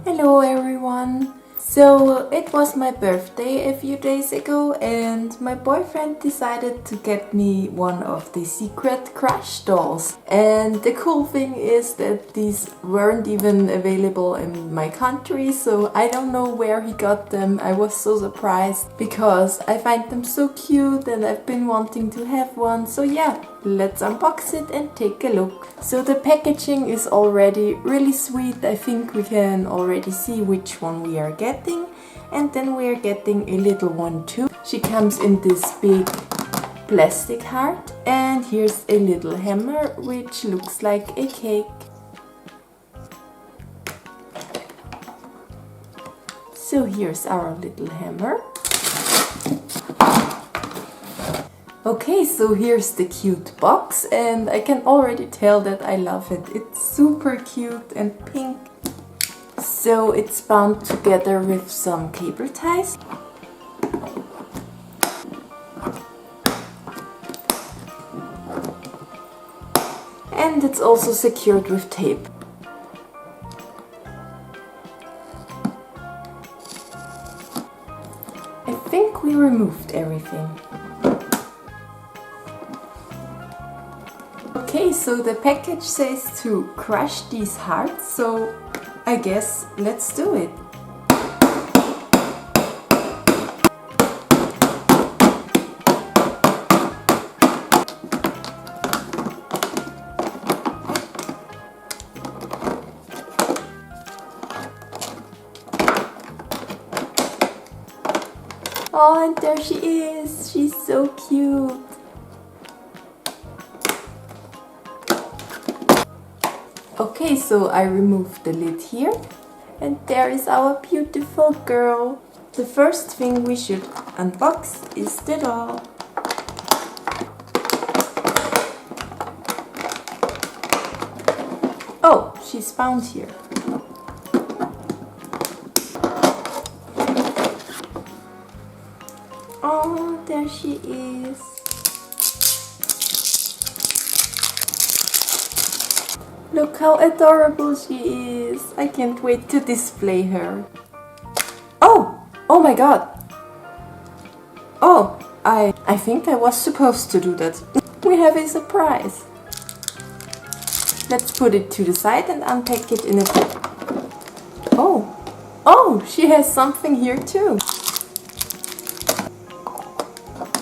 Hello everyone! So it was my birthday a few days ago and my boyfriend decided to get me one of the secret crush dolls. And the cool thing is that these weren't even available in my country, so I don't know where he got them. I was so surprised because I find them so cute and I've been wanting to have one. So yeah, let's unbox it and take a look. So the packaging is already really sweet. I think we can already see which one we are getting. And then we are getting a little one too. She comes in this big plastic heart. And here's a little hammer which looks like a cake. So here's our little hammer. Okay, so here's the cute box and I can already tell that I love it. It's super cute and pink. So it's bound together with some cable ties. And it's also secured with tape. I think we removed everything. Okay, so the package says to crush these hearts, so I guess let's do it. Oh, and there she is! She's so cute! Okay, so I removed the lid here and there is our beautiful girl. The first thing we should unbox is the doll. Oh, she's found here. Oh, there she is. Look how adorable she is. I can't wait to display her. Oh! Oh my god! Oh, I think I was supposed to do that. We have a surprise. Let's put it to the side and unpack it in a bit. Oh! Oh, she has something here too.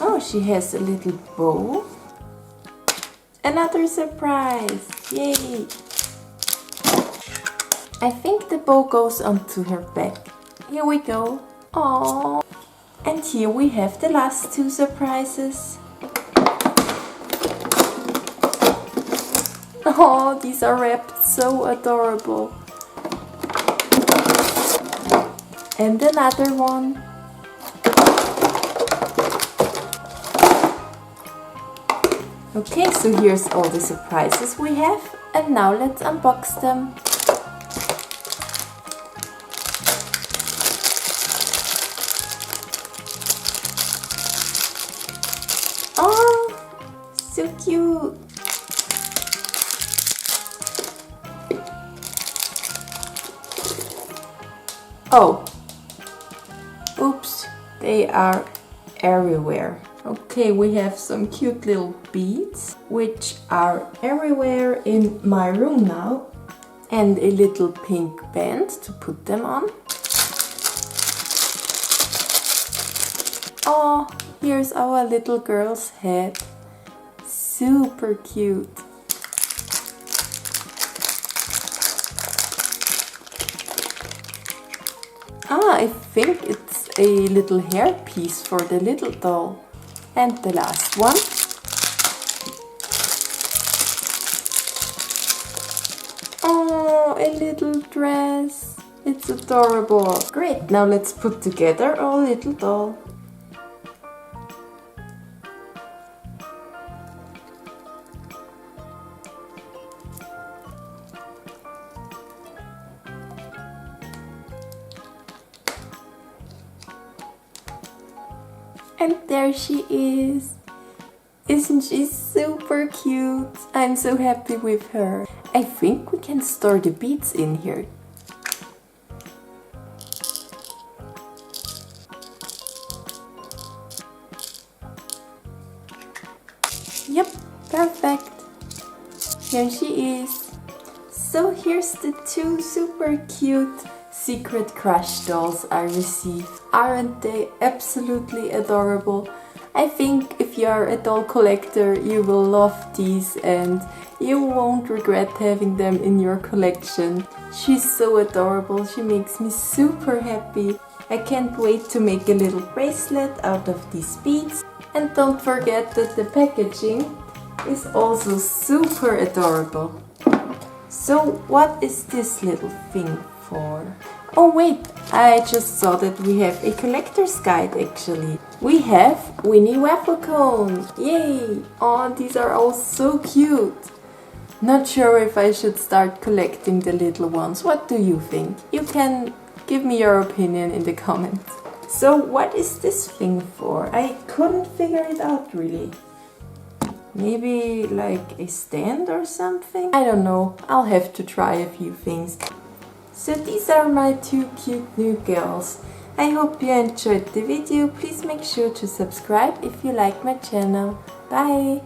Oh, she has a little bow. Another surprise! Yay! I think the bow goes onto her back. Here we go. Aww! And here we have the last two surprises. Oh, these are wrapped so adorable. And another one. Okay, so here's all the surprises we have, and now let's unbox them. Oh, so cute! Oh, oops, they are everywhere. Okay, we have some cute little beads, which are everywhere in my room now. And a little pink band to put them on. Oh, here's our little girl's head. Super cute. Ah, I think it's a little hairpiece for the little doll. And the last one. Oh, a little dress. It's adorable. Great, now let's put together our little doll. And there she is. Isn't she super cute? I'm so happy with her. I think we can store the beads in here. she is. So here's the 2 super cute Secret Crush dolls I received. Aren't they absolutely adorable? I think if you're a doll collector, you will love these and you won't regret having them in your collection. She's so adorable, she makes me super happy. I can't wait to make a little bracelet out of these beads. And don't forget that the packaging is also super adorable. So what is this little thing for? Oh wait, I just saw that we have a collector's guide actually. We have Winnie Waffle Cone! Yay! Oh, these are all so cute! Not sure if I should start collecting the little ones. What do you think? You can give me your opinion in the comments. So what is this thing for? I couldn't figure it out really. Maybe like a stand or something? I don't know. I'll have to try a few things. So these are my 2 cute new girls. I hope you enjoyed the video. Please make sure to subscribe if you like my channel. Bye!